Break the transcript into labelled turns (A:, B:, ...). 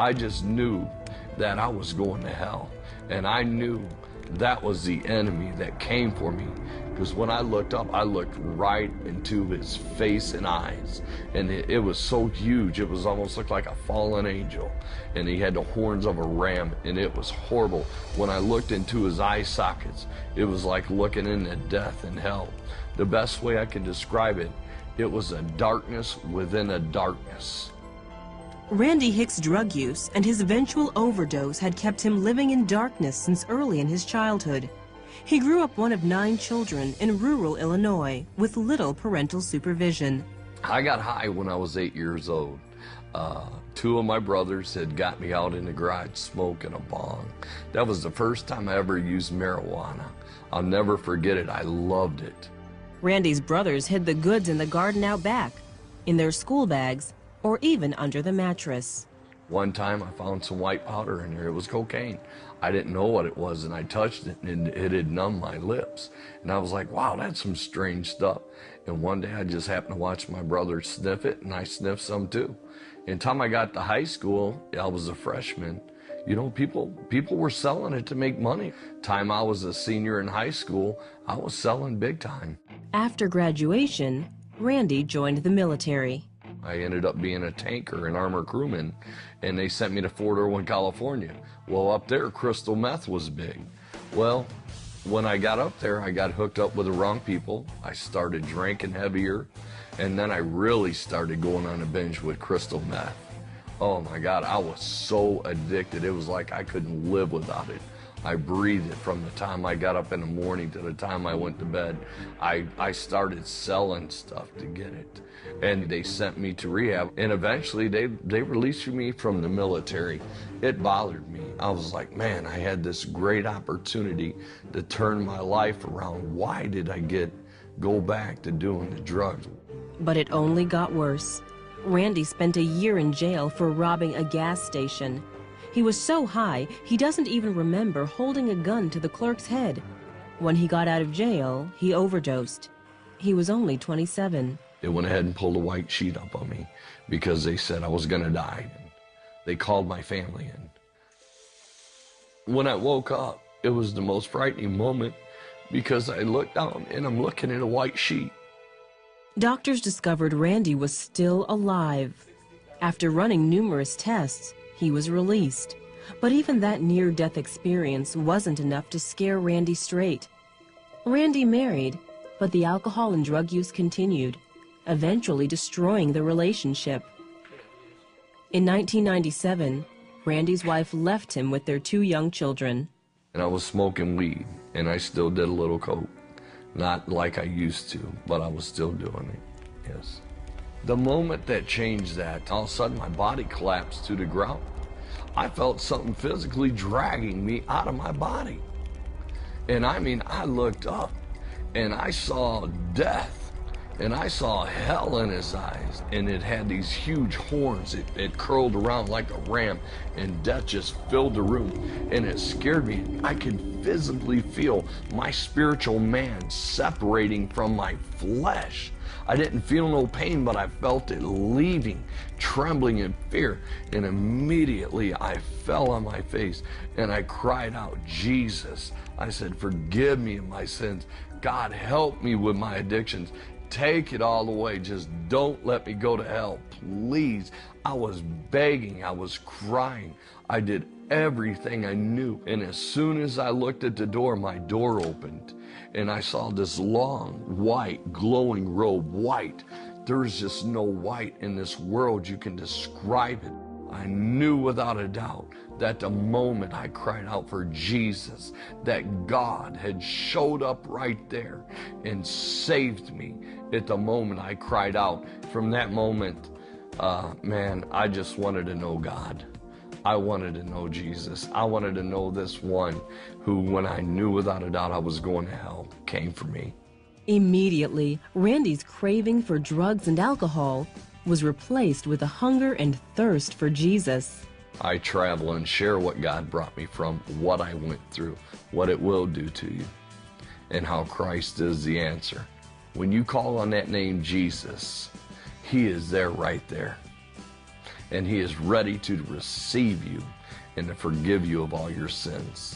A: I just knew that I was going to hell. And I knew that was the enemy that came for me. Because when I looked up, I looked right into his face and eyes. And it was so huge, it was almost looked like a fallen angel. And he had the horns of a ram, and it was horrible. When I looked into his eye sockets, it was like looking into death and hell. The best way I can describe it, it was a darkness within a darkness.
B: Randy Hicks' drug use and his eventual overdose had kept him living in darkness since early in his childhood. He grew up one of 9 children in rural Illinois with little parental supervision.
A: I got high when I was 8 years old. 2 of my brothers had got me out in the garage smoking a bong. That was the first time I ever used marijuana. I'll never forget it. I loved it.
B: Randy's brothers hid the goods in the garden out back, in their school bags, or even under the mattress.
A: One time I found some white powder in there. It was cocaine. I didn't know what it was, and I touched it, and it had numbed my lips. And I was like, wow, that's some strange stuff. And one day I just happened to watch my brother sniff it, and I sniffed some too. And time I got to high school, I was a freshman, you know, people were selling it to make money. Time I was a senior in high school, I was selling big time.
B: After graduation, Randy joined the military.
A: I ended up being a tanker, an armor crewman, and they sent me to Fort Irwin, California. Well, up there, crystal meth was big. Well, when I got up there, I got hooked up with the wrong people. I started drinking heavier, and then I really started going on a binge with crystal meth. Oh my God, I was so addicted. It was like I couldn't live without it. I breathed it from the time I got up in the morning to the time I went to bed. I started selling stuff to get it. And they sent me to rehab, and eventually they released me from the military. It bothered me. I was like, man, I had this great opportunity to turn my life around. Why did I go back to doing the drugs?
B: But it only got worse. Randy spent a year in jail for robbing a gas station. He was so high, he doesn't even remember holding a gun to the clerk's head. When he got out of jail, he overdosed. He was only 27.
A: They went ahead and pulled a white sheet up on me because they said I was going to die. They called my family in. When I woke up, it was the most frightening moment because I looked down and I'm looking at a white sheet.
B: Doctors discovered Randy was still alive. After running numerous tests, he was released. But even that near-death experience wasn't enough to scare Randy straight. Randy married, but the alcohol and drug use continued, eventually destroying the relationship. In 1997, Randy's wife left him with their 2 young children.
A: And I was smoking weed, and I still did a little coke. Not like I used to, but I was still doing it, yes. The moment that changed that, all of a sudden my body collapsed to the ground. I felt something physically dragging me out of my body. And I mean, I looked up and I saw death, and I saw hell in his eyes, and it had these huge horns. It curled around like a ram, and death just filled the room, and it scared me. I could visibly feel my spiritual man separating from my flesh. I didn't feel no pain, but I felt it leaving, trembling in fear. And immediately I fell on my face and I cried out, Jesus. I said, forgive me of my sins. God, help me with my addictions. Take it all away. Just don't let me go to hell, please. I was begging. I was crying. I did everything I knew. And as soon as I looked at the door, my door opened. And I saw this long, white, glowing robe, white. There's just no white in this world you can describe it. I knew without a doubt that the moment I cried out for Jesus, that God had showed up right there and saved me at the moment I cried out. From that moment, man, I just wanted to know God. I wanted to know Jesus. I wanted to know this one who, when I knew without a doubt I was going to hell, came for me.
B: Immediately, Randy's craving for drugs and alcohol was replaced with a hunger and thirst for Jesus.
A: I travel and share what God brought me from, what I went through, what it will do to you, and how Christ is the answer. When you call on that name Jesus, He is there right there. and he is ready to receive you and to forgive you of all your sins.